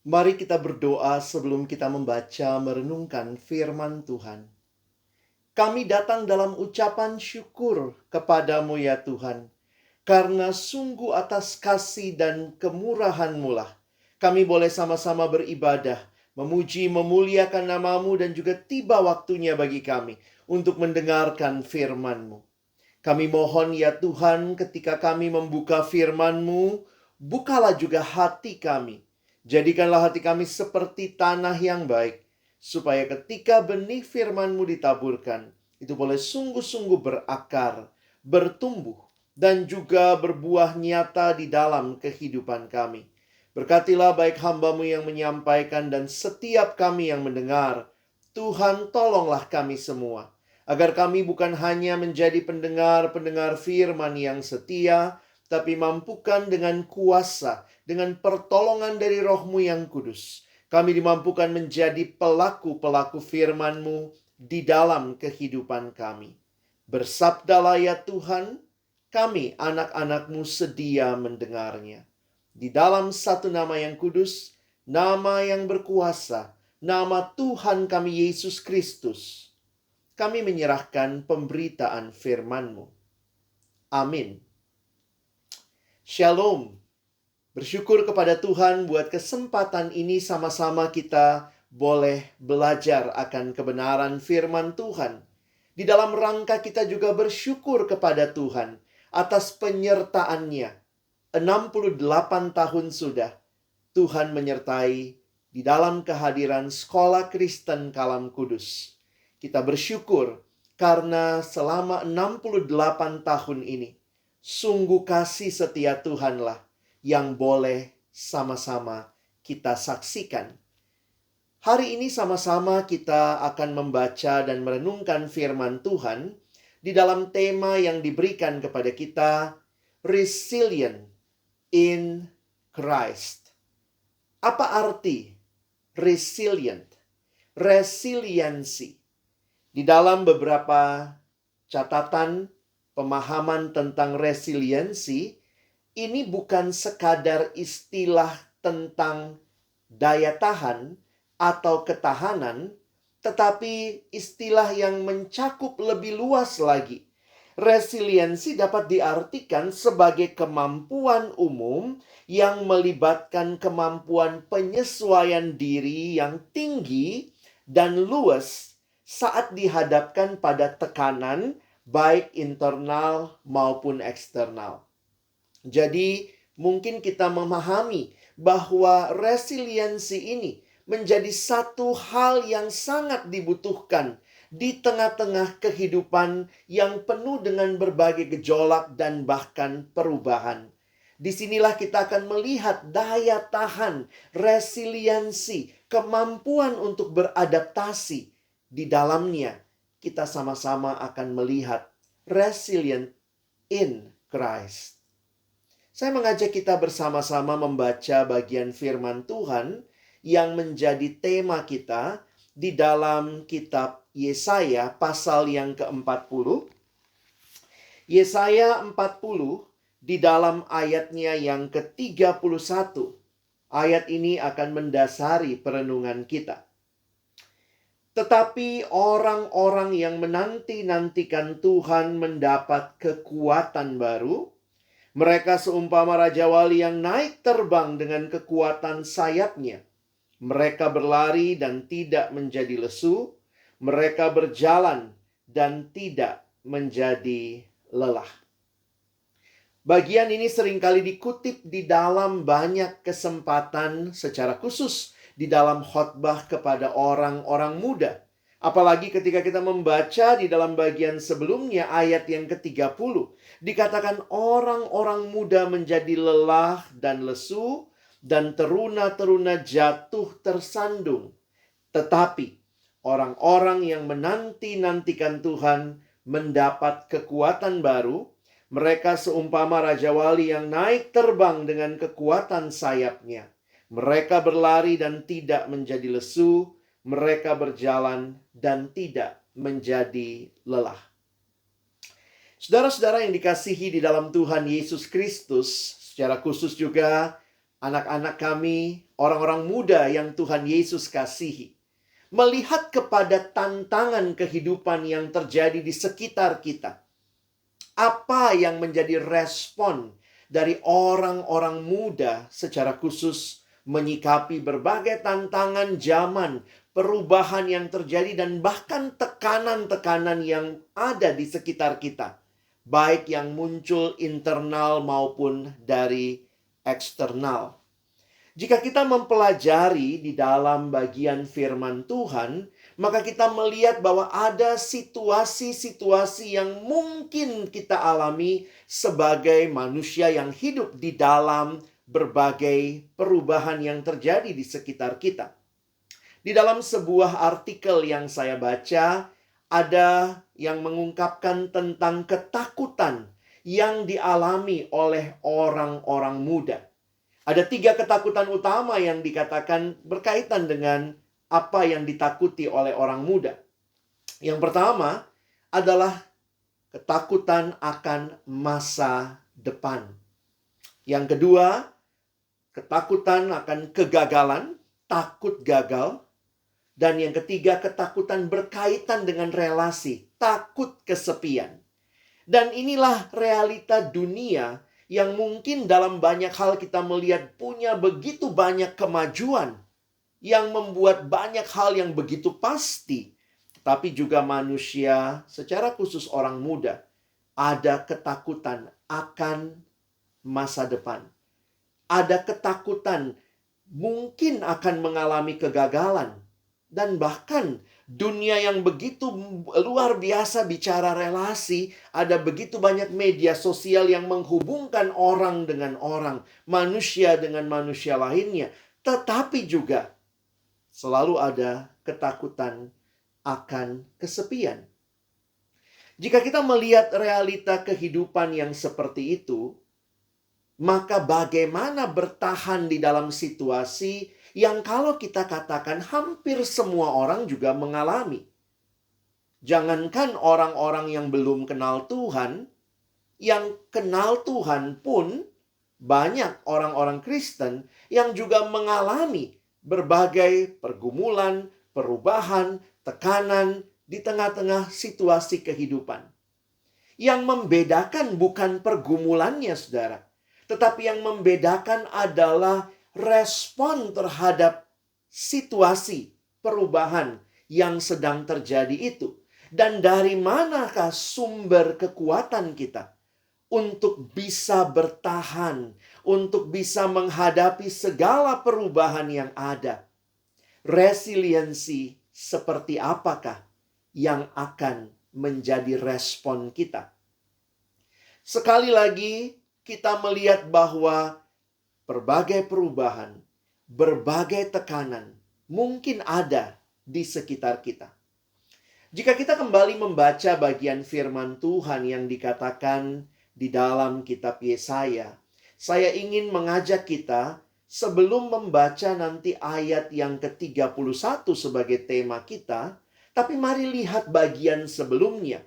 Mari kita berdoa sebelum kita membaca merenungkan firman Tuhan. Kami datang dalam ucapan syukur kepadamu ya Tuhan, karena sungguh atas kasih dan kemurahan-Mu lah kami boleh sama-sama beribadah, memuji, memuliakan nama-Mu, dan juga tiba waktunya bagi kami untuk mendengarkan firman-Mu. Kami mohon ya Tuhan, ketika kami membuka firman-Mu, bukalah juga hati kami. Jadikanlah hati kami seperti tanah yang baik, supaya ketika benih firman-Mu ditaburkan, itu boleh sungguh-sungguh berakar, bertumbuh, dan juga berbuah nyata di dalam kehidupan kami. Berkatilah baik hamba-Mu yang menyampaikan dan setiap kami yang mendengar. Tuhan, tolonglah kami semua, agar kami bukan hanya menjadi pendengar-pendengar firman yang setia, tapi mampukan dengan kuasa, dengan pertolongan dari Roh-Mu yang kudus, kami dimampukan menjadi pelaku-pelaku firman-Mu di dalam kehidupan kami. Bersabdalah ya Tuhan, kami anak-anak-Mu sedia mendengarnya. Di dalam satu nama yang kudus, nama yang berkuasa, nama Tuhan kami Yesus Kristus, kami menyerahkan pemberitaan firman-Mu. Amin. Shalom. Bersyukur kepada Tuhan buat kesempatan ini sama-sama kita boleh belajar akan kebenaran firman Tuhan. Di dalam rangka kita juga bersyukur kepada Tuhan atas penyertaan-Nya. 68 tahun sudah Tuhan menyertai di dalam kehadiran Sekolah Kristen Kalam Kudus. Kita bersyukur karena selama 68 tahun ini, sungguh kasih setia Tuhanlah yang boleh sama-sama kita saksikan. Hari ini sama-sama kita akan membaca dan merenungkan firman Tuhan di dalam tema yang diberikan kepada kita, Resilient in Christ. Apa arti resilient? Resiliensi. Di dalam beberapa catatan pemahaman tentang resiliensi, ini bukan sekadar istilah tentang daya tahan atau ketahanan, tetapi istilah yang mencakup lebih luas lagi. Resiliensi dapat diartikan sebagai kemampuan umum yang melibatkan kemampuan penyesuaian diri yang tinggi dan luas saat dihadapkan pada tekanan baik internal maupun eksternal. Jadi mungkin kita memahami bahwa resiliensi ini menjadi satu hal yang sangat dibutuhkan di tengah-tengah kehidupan yang penuh dengan berbagai gejolak dan bahkan perubahan. Disinilah kita akan melihat daya tahan, resiliensi, kemampuan untuk beradaptasi. Di dalamnya kita sama-sama akan melihat resilient in Christ. Saya mengajak kita bersama-sama membaca bagian firman Tuhan yang menjadi tema kita di dalam kitab Yesaya pasal yang ke-40. Yesaya 40 di dalam ayatnya yang ke-31. Ayat ini akan mendasari perenungan kita. Tetapi orang-orang yang menanti-nantikan Tuhan mendapat kekuatan baru. Mereka seumpama Raja Wali yang naik terbang dengan kekuatan sayapnya. Mereka berlari dan tidak menjadi lesu. Mereka berjalan dan tidak menjadi lelah. Bagian ini seringkali dikutip di dalam banyak kesempatan secara khusus di dalam khotbah kepada orang-orang muda. Apalagi ketika kita membaca di dalam bagian sebelumnya ayat yang ke-30. Dikatakan orang-orang muda menjadi lelah dan lesu dan teruna-teruna jatuh tersandung. Tetapi orang-orang yang menanti-nantikan Tuhan mendapat kekuatan baru. Mereka seumpama Raja Wali yang naik terbang dengan kekuatan sayapnya. Mereka berlari dan tidak menjadi lesu. Mereka berjalan dan tidak menjadi lelah. Saudara-saudara yang dikasihi di dalam Tuhan Yesus Kristus, secara khusus juga anak-anak kami, orang-orang muda yang Tuhan Yesus kasihi, melihat kepada tantangan kehidupan yang terjadi di sekitar kita, apa yang menjadi respon dari orang-orang muda secara khusus menyikapi berbagai tantangan zaman, perubahan yang terjadi, dan bahkan tekanan-tekanan yang ada di sekitar kita, baik yang muncul internal maupun dari eksternal. Jika kita mempelajari di dalam bagian firman Tuhan, maka kita melihat bahwa ada situasi-situasi yang mungkin kita alami sebagai manusia yang hidup di dalam berbagai perubahan yang terjadi di sekitar kita. Di dalam sebuah artikel yang saya baca, ada yang mengungkapkan tentang ketakutan yang dialami oleh orang-orang muda. Ada 3 ketakutan utama yang dikatakan berkaitan dengan apa yang ditakuti oleh orang muda. Yang pertama adalah ketakutan akan masa depan. Yang kedua, ketakutan akan kegagalan, takut gagal. Dan yang ketiga, ketakutan berkaitan dengan relasi, takut kesepian. Dan inilah realita dunia yang mungkin dalam banyak hal kita melihat punya begitu banyak kemajuan yang membuat banyak hal yang begitu pasti. Tapi juga manusia, secara khusus orang muda, ada ketakutan akan masa depan. Ada ketakutan mungkin akan mengalami kegagalan. Dan bahkan dunia yang begitu luar biasa bicara relasi, ada begitu banyak media sosial yang menghubungkan orang dengan orang, manusia dengan manusia lainnya. Tetapi juga selalu ada ketakutan akan kesepian. Jika kita melihat realita kehidupan yang seperti itu, maka bagaimana bertahan di dalam situasi yang kalau kita katakan hampir semua orang juga mengalami. Jangankan orang-orang yang belum kenal Tuhan, yang kenal Tuhan pun banyak orang-orang Kristen yang juga mengalami berbagai pergumulan, perubahan, tekanan di tengah-tengah situasi kehidupan. Yang membedakan bukan pergumulannya, saudara, tetapi yang membedakan adalah respon terhadap situasi perubahan yang sedang terjadi itu. Dan dari manakah sumber kekuatan kita untuk bisa bertahan, untuk bisa menghadapi segala perubahan yang ada? Resiliensi seperti apakah yang akan menjadi respon kita? Sekali lagi, kita melihat bahwa berbagai perubahan, berbagai tekanan mungkin ada di sekitar kita. Jika kita kembali membaca bagian firman Tuhan yang dikatakan di dalam kitab Yesaya, saya ingin mengajak kita sebelum membaca nanti ayat yang ke-31 sebagai tema kita, tapi mari lihat bagian sebelumnya.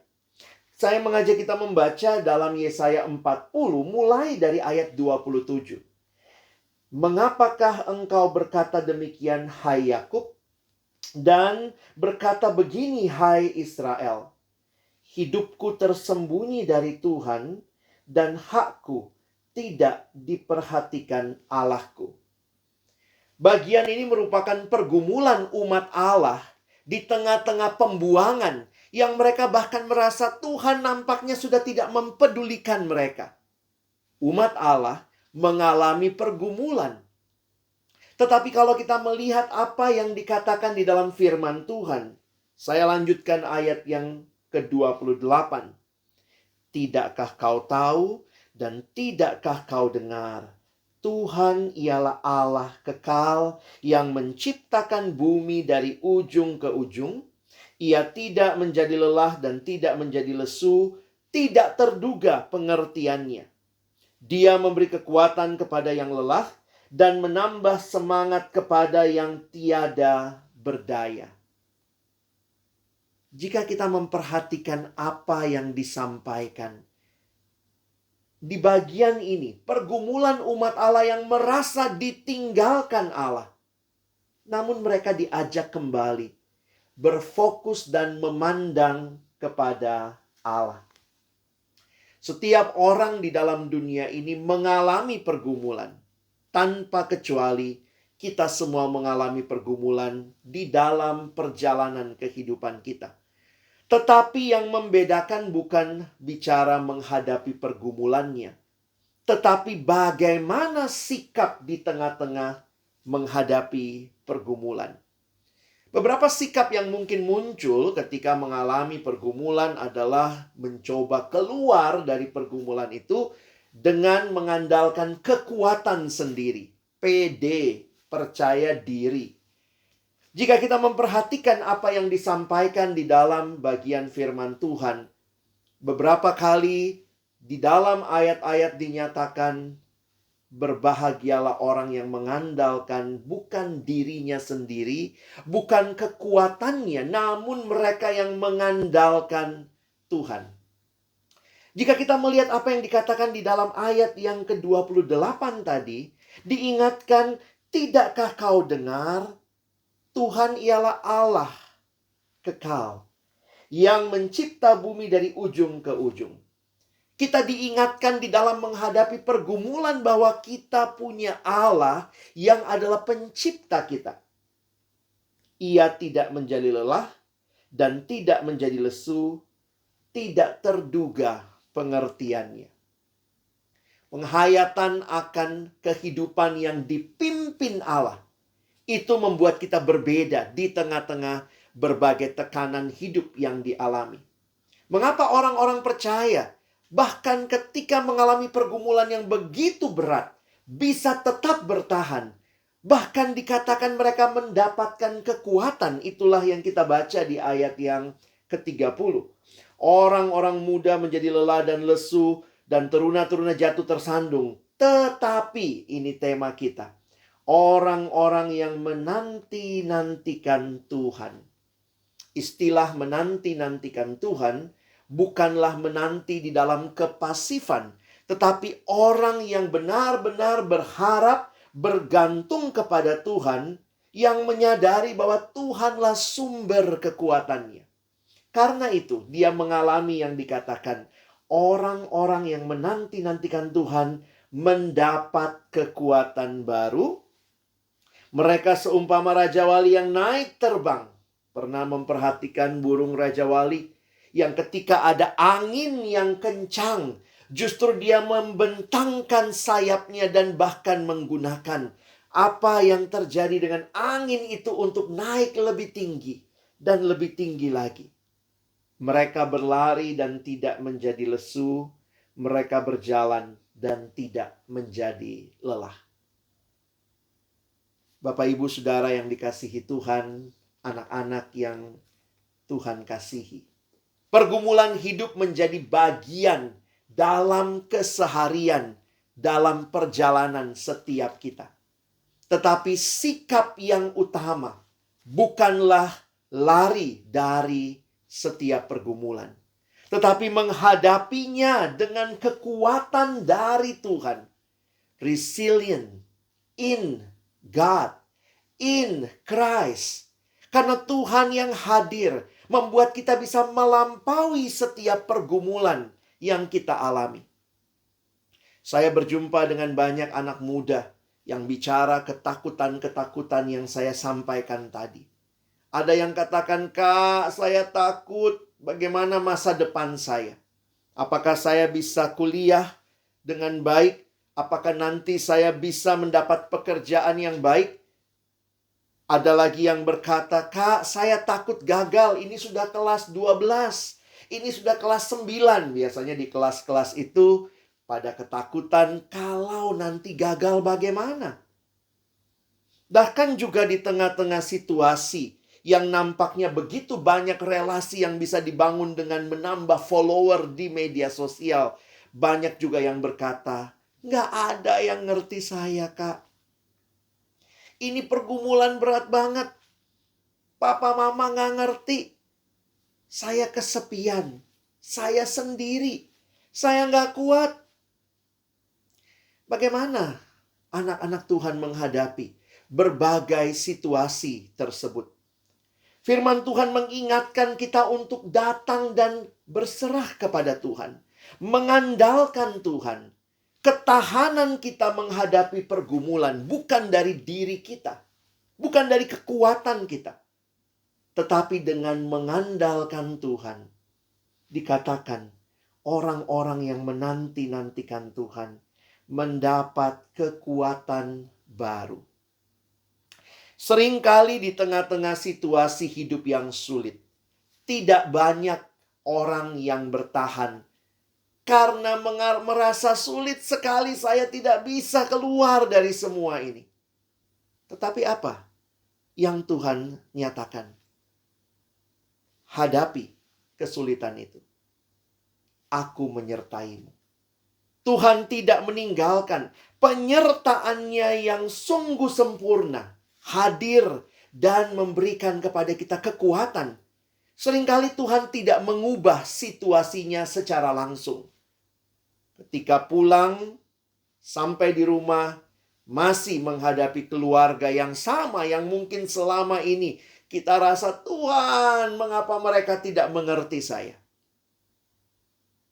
Saya mengajak kita membaca dalam Yesaya 40 mulai dari ayat 27. Mengapakah engkau berkata demikian, hai Yakub, dan berkata begini, hai Israel? Hidupku tersembunyi dari Tuhan, dan hakku tidak diperhatikan Allahku. Bagian ini merupakan pergumulan umat Allah di tengah-tengah pembuangan, yang mereka bahkan merasa Tuhan nampaknya sudah tidak mempedulikan mereka. Umat Allah mengalami pergumulan. Tetapi kalau kita melihat apa yang dikatakan di dalam firman Tuhan, saya lanjutkan ayat yang ke-28. Tidakkah kau tahu dan tidakkah kau dengar? Tuhan ialah Allah kekal yang menciptakan bumi dari ujung ke ujung. Ia tidak menjadi lelah dan tidak menjadi lesu, tidak terduga pengertiannya. Dia memberi kekuatan kepada yang lelah dan menambah semangat kepada yang tiada berdaya. Jika kita memperhatikan apa yang disampaikan, di bagian ini, pergumulan umat Allah yang merasa ditinggalkan Allah. Namun mereka diajak kembali berfokus dan memandang kepada Allah. Setiap orang di dalam dunia ini mengalami pergumulan. Tanpa kecuali, kita semua mengalami pergumulan di dalam perjalanan kehidupan kita. Tetapi yang membedakan bukan bicara menghadapi pergumulannya, tetapi bagaimana sikap di tengah-tengah menghadapi pergumulan. Beberapa sikap yang mungkin muncul ketika mengalami pergumulan adalah mencoba keluar dari pergumulan itu dengan mengandalkan kekuatan sendiri, pede, percaya diri. Jika kita memperhatikan apa yang disampaikan di dalam bagian firman Tuhan, beberapa kali di dalam ayat-ayat dinyatakan, berbahagialah orang yang mengandalkan bukan dirinya sendiri, bukan kekuatannya, namun mereka yang mengandalkan Tuhan. Jika kita melihat apa yang dikatakan di dalam ayat yang ke-28 tadi, diingatkan, tidakkah kau dengar? Tuhan ialah Allah kekal yang mencipta bumi dari ujung ke ujung. Kita diingatkan di dalam menghadapi pergumulan bahwa kita punya Allah yang adalah pencipta kita. Ia tidak menjadi lelah dan tidak menjadi lesu, tidak terduga pengertiannya. Penghayatan akan kehidupan yang dipimpin Allah, itu membuat kita berbeda di tengah-tengah berbagai tekanan hidup yang dialami. Mengapa orang-orang percaya bahkan ketika mengalami pergumulan yang begitu berat, bisa tetap bertahan? Bahkan dikatakan mereka mendapatkan kekuatan. Itulah yang kita baca di ayat yang ke-30. Orang-orang muda menjadi lelah dan lesu, dan teruna-teruna jatuh tersandung. Tetapi, ini tema kita, orang-orang yang menanti-nantikan Tuhan. Istilah menanti-nantikan Tuhan bukanlah menanti di dalam kepasifan, tetapi orang yang benar-benar berharap, bergantung kepada Tuhan, yang menyadari bahwa Tuhanlah sumber kekuatannya. Karena itu, dia mengalami yang dikatakan, orang-orang yang menanti-nantikan Tuhan mendapat kekuatan baru. Mereka seumpama Raja Wali yang naik terbang. Pernah memperhatikan burung Raja Wali yang ketika ada angin yang kencang, justru dia membentangkan sayapnya dan bahkan menggunakan apa yang terjadi dengan angin itu untuk naik lebih tinggi dan lebih tinggi lagi. Mereka berlari dan tidak menjadi lesu, mereka berjalan dan tidak menjadi lelah. Bapak, Ibu, Saudara yang dikasihi Tuhan, anak-anak yang Tuhan kasihi. Pergumulan hidup menjadi bagian dalam keseharian, dalam perjalanan setiap kita. Tetapi sikap yang utama bukanlah lari dari setiap pergumulan, tetapi menghadapinya dengan kekuatan dari Tuhan. Resilient in God, in Christ. Karena Tuhan yang hadir membuat kita bisa melampaui setiap pergumulan yang kita alami. Saya berjumpa dengan banyak anak muda yang bicara ketakutan-ketakutan yang saya sampaikan tadi. Ada yang katakan, "Kak, saya takut bagaimana masa depan saya. Apakah saya bisa kuliah dengan baik? Apakah nanti saya bisa mendapat pekerjaan yang baik?" Ada lagi yang berkata, "Kak, saya takut gagal. Ini sudah kelas 12. Ini sudah kelas 9. Biasanya di kelas-kelas itu pada ketakutan kalau nanti gagal bagaimana. Bahkan juga di tengah-tengah situasi yang nampaknya begitu banyak relasi yang bisa dibangun dengan menambah follower di media sosial. Banyak juga yang berkata, "Nggak ada yang ngerti saya, Kak. Ini pergumulan berat banget. Papa mama nggak ngerti. Saya kesepian. Saya sendiri. Saya nggak kuat." Bagaimana anak-anak Tuhan menghadapi berbagai situasi tersebut? Firman Tuhan mengingatkan kita untuk datang dan berserah kepada Tuhan, mengandalkan Tuhan. Ketahanan kita menghadapi pergumulan bukan dari diri kita, bukan dari kekuatan kita, tetapi dengan mengandalkan Tuhan. Dikatakan orang-orang yang menanti-nantikan Tuhan mendapat kekuatan baru. Seringkali di tengah-tengah situasi hidup yang sulit, tidak banyak orang yang bertahan karena merasa sulit sekali, saya tidak bisa keluar dari semua ini. Tetapi apa yang Tuhan nyatakan? Hadapi kesulitan itu. Aku menyertaimu. Tuhan tidak meninggalkan. Penyertaannya yang sungguh sempurna hadir dan memberikan kepada kita kekuatan. Seringkali Tuhan tidak mengubah situasinya secara langsung. Ketika pulang, sampai di rumah, masih menghadapi keluarga yang sama, yang mungkin selama ini kita rasa, Tuhan, mengapa mereka tidak mengerti saya?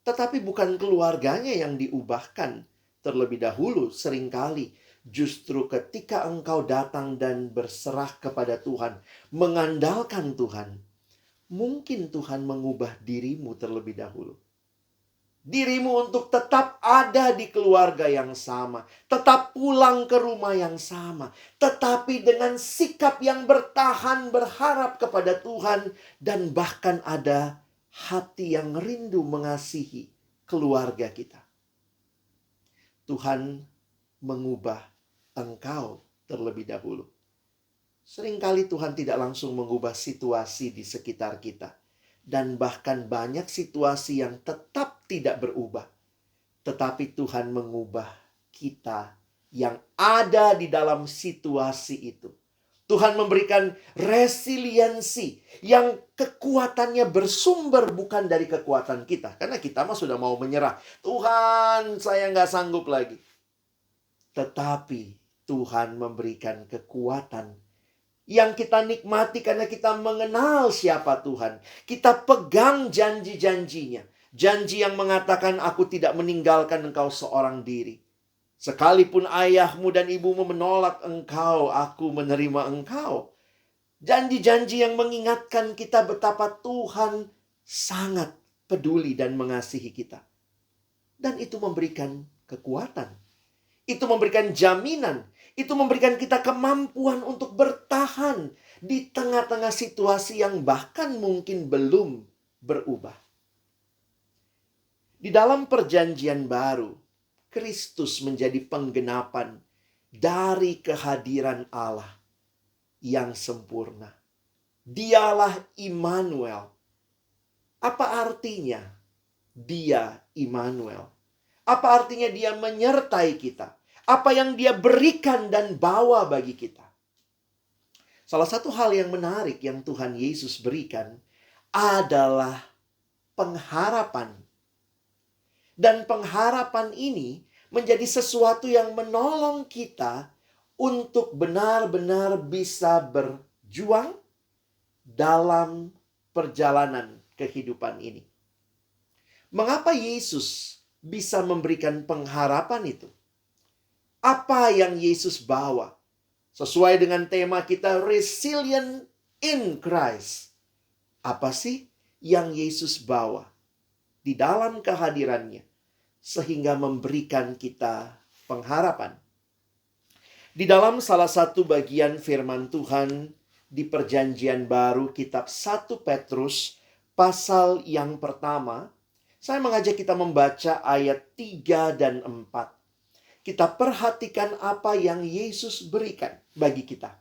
Tetapi bukan keluarganya yang diubahkan terlebih dahulu. Seringkali justru ketika engkau datang dan berserah kepada Tuhan, mengandalkan Tuhan, mungkin Tuhan mengubah dirimu terlebih dahulu. Dirimu untuk tetap ada di keluarga yang sama, tetap pulang ke rumah yang sama, tetapi dengan sikap yang bertahan, berharap kepada Tuhan, dan bahkan ada hati yang rindu mengasihi keluarga kita. Tuhan mengubah engkau terlebih dahulu. Seringkali Tuhan tidak langsung mengubah situasi di sekitar kita. Dan bahkan banyak situasi yang tetap tidak berubah. Tetapi Tuhan mengubah kita yang ada di dalam situasi itu. Tuhan memberikan resiliensi yang kekuatannya bersumber bukan dari kekuatan kita. Karena kita mah sudah mau menyerah. Tuhan, saya nggak sanggup lagi. Tetapi Tuhan memberikan kekuatan yang kita nikmati karena kita mengenal siapa Tuhan. Kita pegang janji-janjinya. Janji yang mengatakan, aku tidak meninggalkan engkau seorang diri. Sekalipun ayahmu dan ibumu menolak engkau, aku menerima engkau. Janji-janji yang mengingatkan kita betapa Tuhan sangat peduli dan mengasihi kita. Dan itu memberikan kekuatan. Itu memberikan jaminan. Itu memberikan kita kemampuan untuk bertahan di tengah-tengah situasi yang bahkan mungkin belum berubah. Di dalam perjanjian baru, Kristus menjadi penggenapan dari kehadiran Allah yang sempurna. Dialah Immanuel. Apa artinya Dia Immanuel? Apa artinya Dia menyertai kita? Apa yang Dia berikan dan bawa bagi kita? Salah satu hal yang menarik yang Tuhan Yesus berikan adalah pengharapan. Dan pengharapan ini menjadi sesuatu yang menolong kita untuk benar-benar bisa berjuang dalam perjalanan kehidupan ini. Mengapa Yesus bisa memberikan pengharapan itu? Apa yang Yesus bawa? Sesuai dengan tema kita, Resilient in Christ. Apa sih yang Yesus bawa di dalam kehadirannya sehingga memberikan kita pengharapan? Di dalam salah satu bagian firman Tuhan di Perjanjian Baru, kitab 1 Petrus, pasal yang pertama, saya mengajak kita membaca ayat 3 dan 4. Kita perhatikan apa yang Yesus berikan bagi kita.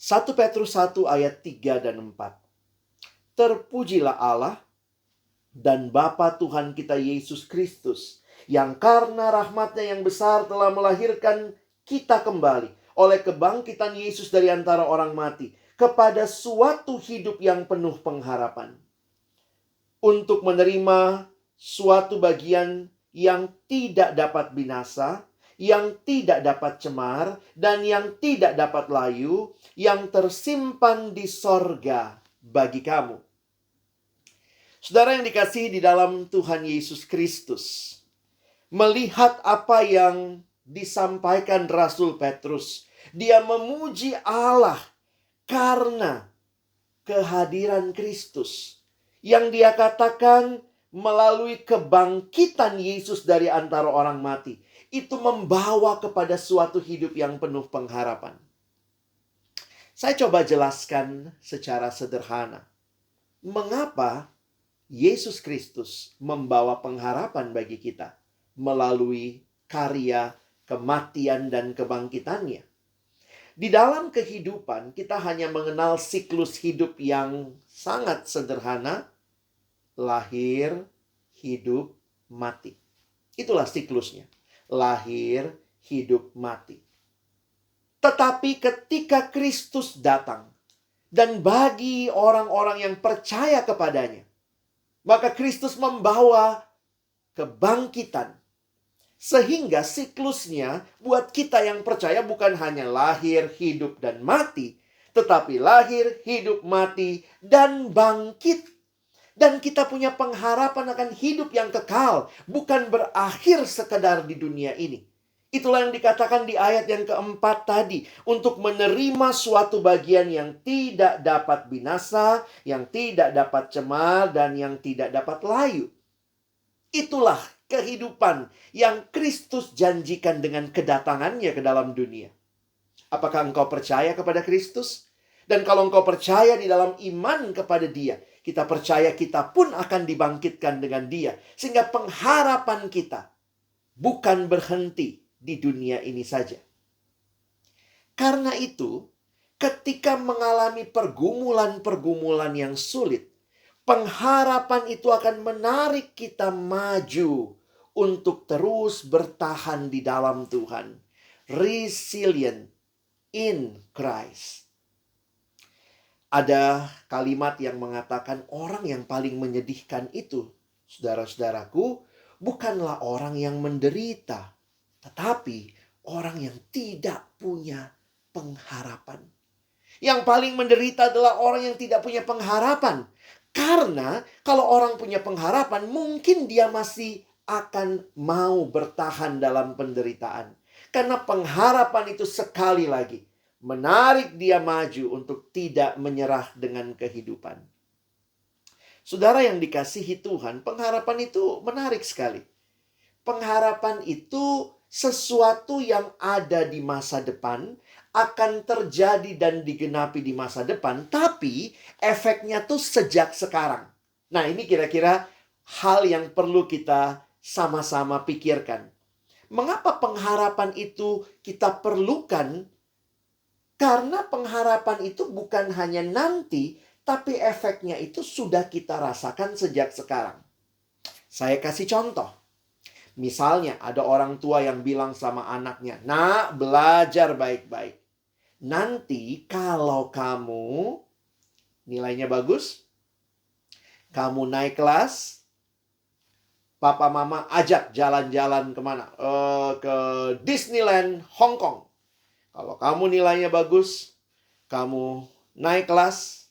1 Petrus 1 ayat 3 dan 4. Terpujilah Allah dan Bapa Tuhan kita Yesus Kristus, yang karena rahmat-Nya yang besar telah melahirkan kita kembali oleh kebangkitan Yesus dari antara orang mati kepada suatu hidup yang penuh pengharapan, untuk menerima suatu bagian yang tidak dapat binasa, yang tidak dapat cemar, dan yang tidak dapat layu, yang tersimpan di sorga bagi kamu. Saudara yang dikasihi di dalam Tuhan Yesus Kristus, melihat apa yang disampaikan Rasul Petrus, dia memuji Allah karena kehadiran Kristus yang dia katakan melalui kebangkitan Yesus dari antara orang mati. Itu membawa kepada suatu hidup yang penuh pengharapan. Saya coba jelaskan secara sederhana. Mengapa Yesus Kristus membawa pengharapan bagi kita melalui karya, kematian, dan kebangkitannya? Di dalam kehidupan, kita hanya mengenal siklus hidup yang sangat sederhana. Lahir, hidup, mati. Itulah siklusnya. Lahir, hidup, mati. Tetapi ketika Kristus datang, dan bagi orang-orang yang percaya kepadanya, maka Kristus membawa kebangkitan. Sehingga siklusnya buat kita yang percaya bukan hanya lahir, hidup, dan mati, tetapi lahir, hidup, mati, dan bangkit. Dan kita punya pengharapan akan hidup yang kekal, bukan berakhir sekedar di dunia ini. Itulah yang dikatakan di ayat yang keempat tadi. Untuk menerima suatu bagian yang tidak dapat binasa, yang tidak dapat cemar, dan yang tidak dapat layu. Itulah kehidupan yang Kristus janjikan dengan kedatangannya ke dalam dunia. Apakah engkau percaya kepada Kristus? Dan kalau engkau percaya di dalam iman kepada Dia, kita percaya kita pun akan dibangkitkan dengan Dia. Sehingga pengharapan kita bukan berhenti di dunia ini saja. Karena itu, ketika mengalami pergumulan-pergumulan yang sulit, pengharapan itu akan menarik kita maju untuk terus bertahan di dalam Tuhan. Resilient in Christ. Ada kalimat yang mengatakan orang yang paling menyedihkan itu, saudara-saudaraku, bukanlah orang yang menderita, tetapi orang yang tidak punya pengharapan. Yang paling menderita adalah orang yang tidak punya pengharapan. Karena kalau orang punya pengharapan, mungkin dia masih akan mau bertahan dalam penderitaan. Karena pengharapan itu sekali lagi menarik dia maju untuk tidak menyerah dengan kehidupan. Saudara yang dikasihi Tuhan, pengharapan itu menarik sekali. Pengharapan itu sesuatu yang ada di masa depan, akan terjadi dan digenapi di masa depan, tapi efeknya tuh sejak sekarang. Nah, ini kira-kira hal yang perlu kita sama-sama pikirkan. Mengapa pengharapan itu kita perlukan? Karena pengharapan itu bukan hanya nanti, tapi efeknya itu sudah kita rasakan sejak sekarang. Saya kasih contoh. Misalnya ada orang tua yang bilang sama anaknya, "Nak, belajar baik-baik. Nanti kalau kamu nilainya bagus, kamu naik kelas, papa mama ajak jalan-jalan kemana? Ke Disneyland Hong Kong. Kalau kamu nilainya bagus, kamu naik kelas,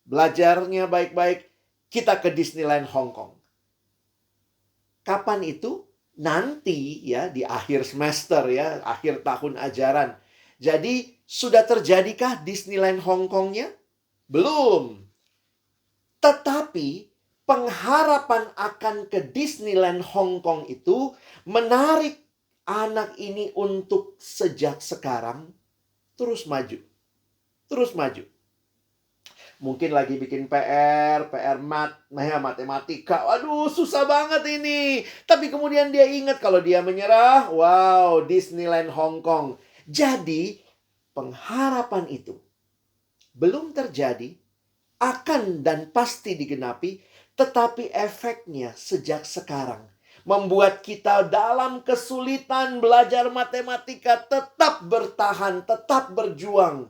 belajarnya baik-baik, kita ke Disneyland Hong Kong." Kapan itu? Nanti ya, di akhir semester ya, akhir tahun ajaran. Jadi, sudah terjadikah Disneyland Hong Kongnya? Belum. Tetapi, pengharapan akan ke Disneyland Hong Kong itu menarik anak ini untuk sejak sekarang terus maju. Terus maju. Mungkin lagi bikin PR matematika. Waduh, susah banget ini. Tapi kemudian dia ingat kalau dia menyerah, wow, Disneyland Hong Kong. Jadi, pengharapan itu belum terjadi, akan dan pasti digenapi, tetapi efeknya sejak sekarang membuat kita dalam kesulitan belajar matematika tetap bertahan, tetap berjuang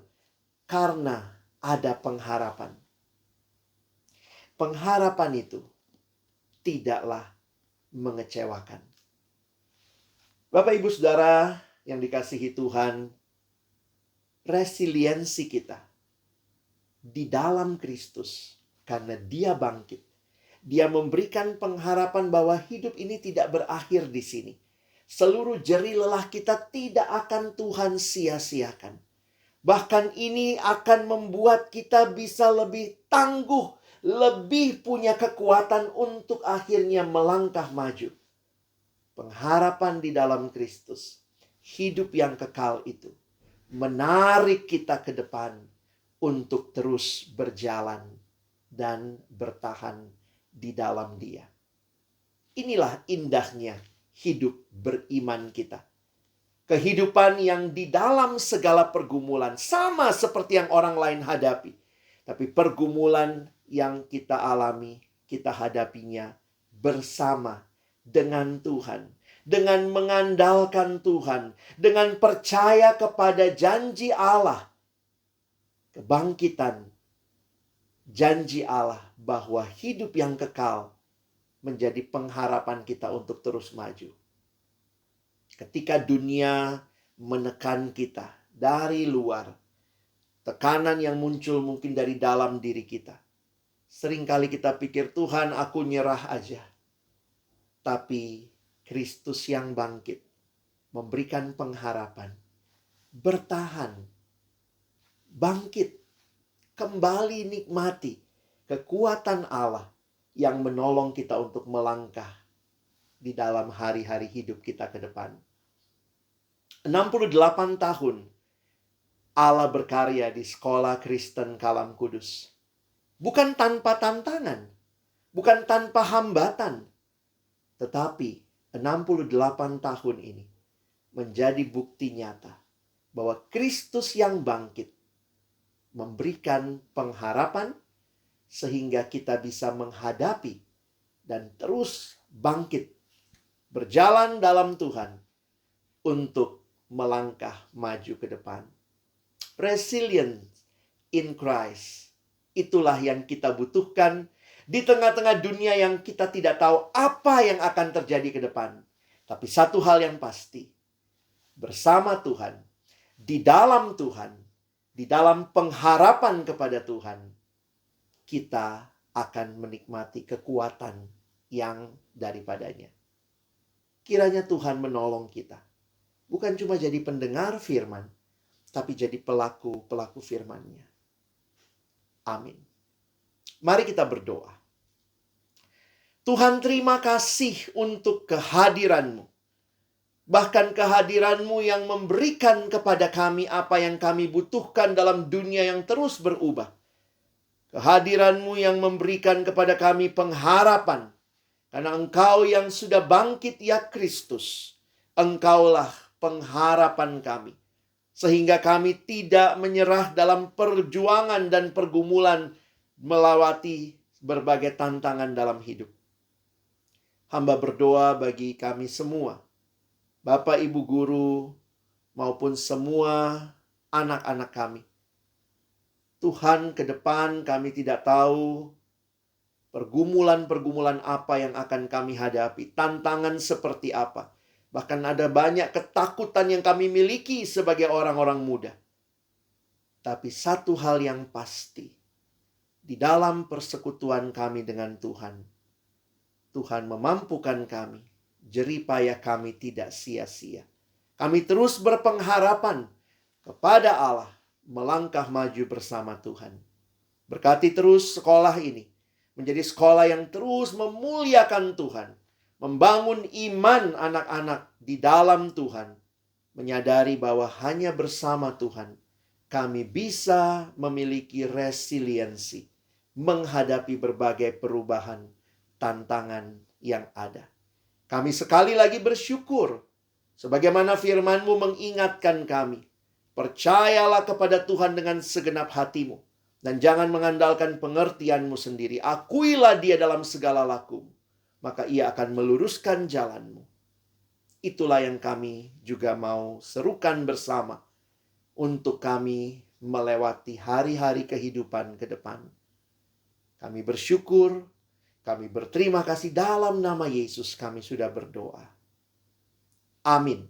karena ada pengharapan. Pengharapan itu tidaklah mengecewakan. Bapak, Ibu, Saudara yang dikasihi Tuhan, resiliensi kita di dalam Kristus karena Dia bangkit. Dia memberikan pengharapan bahwa hidup ini tidak berakhir di sini. Seluruh jerih lelah kita tidak akan Tuhan sia-siakan. Bahkan ini akan membuat kita bisa lebih tangguh, lebih punya kekuatan untuk akhirnya melangkah maju. Pengharapan di dalam Kristus, hidup yang kekal itu, menarik kita ke depan untuk terus berjalan dan bertahan di dalam Dia. Inilah indahnya hidup beriman kita. Kehidupan yang di dalam segala pergumulan sama seperti yang orang lain hadapi. Tapi pergumulan yang kita alami, kita hadapinya bersama dengan Tuhan. Dengan mengandalkan Tuhan. Dengan percaya kepada janji Allah. Kebangkitan janji Allah bahwa hidup yang kekal menjadi pengharapan kita untuk terus maju. Ketika dunia menekan kita dari luar, tekanan yang muncul mungkin dari dalam diri kita. Seringkali kita pikir, Tuhan, aku nyerah aja. Tapi Kristus yang bangkit memberikan pengharapan. Bertahan. Bangkit. Kembali nikmati kekuatan Allah yang menolong kita untuk melangkah di dalam hari-hari hidup kita ke depan. 68 tahun Allah berkarya di Sekolah Kristen Kalam Kudus. Bukan tanpa tantangan, bukan tanpa hambatan, tetapi 68 tahun ini menjadi bukti nyata bahwa Kristus yang bangkit memberikan pengharapan sehingga kita bisa menghadapi dan terus bangkit, berjalan dalam Tuhan untuk melangkah maju ke depan. Resilience in Christ. Itulah yang kita butuhkan di tengah-tengah dunia yang kita tidak tahu apa yang akan terjadi ke depan. Tapi satu hal yang pasti, bersama Tuhan, di dalam Tuhan, di dalam pengharapan kepada Tuhan, kita akan menikmati kekuatan yang daripadanya. Kiranya Tuhan menolong kita. Bukan cuma jadi pendengar firman, tapi jadi pelaku firman-Nya. Amin. Mari kita berdoa. Tuhan, terima kasih untuk kehadiran-Mu. Bahkan kehadiran-Mu yang memberikan kepada kami apa yang kami butuhkan dalam dunia yang terus berubah. Kehadiran-Mu yang memberikan kepada kami pengharapan. Karena Engkau yang sudah bangkit, ya Kristus. Engkaulah pengharapan kami. Sehingga kami tidak menyerah dalam perjuangan dan pergumulan melewati berbagai tantangan dalam hidup. Hamba berdoa bagi kami semua, Bapak, Ibu guru, maupun semua anak-anak kami. Tuhan, ke depan kami tidak tahu pergumulan-pergumulan apa yang akan kami hadapi, tantangan seperti apa. Bahkan ada banyak ketakutan yang kami miliki sebagai orang-orang muda. Tapi satu hal yang pasti, di dalam persekutuan kami dengan Tuhan, Tuhan memampukan kami, jerih payah kami tidak sia-sia. Kami terus berpengharapan kepada Allah, melangkah maju bersama Tuhan. Berkati terus sekolah ini, menjadi sekolah yang terus memuliakan Tuhan. Membangun iman anak-anak di dalam Tuhan. Menyadari bahwa hanya bersama Tuhan kami bisa memiliki resiliensi. Menghadapi berbagai perubahan, tantangan yang ada. Kami sekali lagi bersyukur. Sebagaimana firman-Mu mengingatkan kami. Percayalah kepada Tuhan dengan segenap hatimu. Dan jangan mengandalkan pengertian-Mu sendiri. Akuilah Dia dalam segala lakumu. Maka Ia akan meluruskan jalanmu. Itulah yang kami juga mau serukan bersama untuk kami melewati hari-hari kehidupan ke depan. Kami bersyukur, kami berterima kasih dalam nama Yesus kami sudah berdoa. Amin.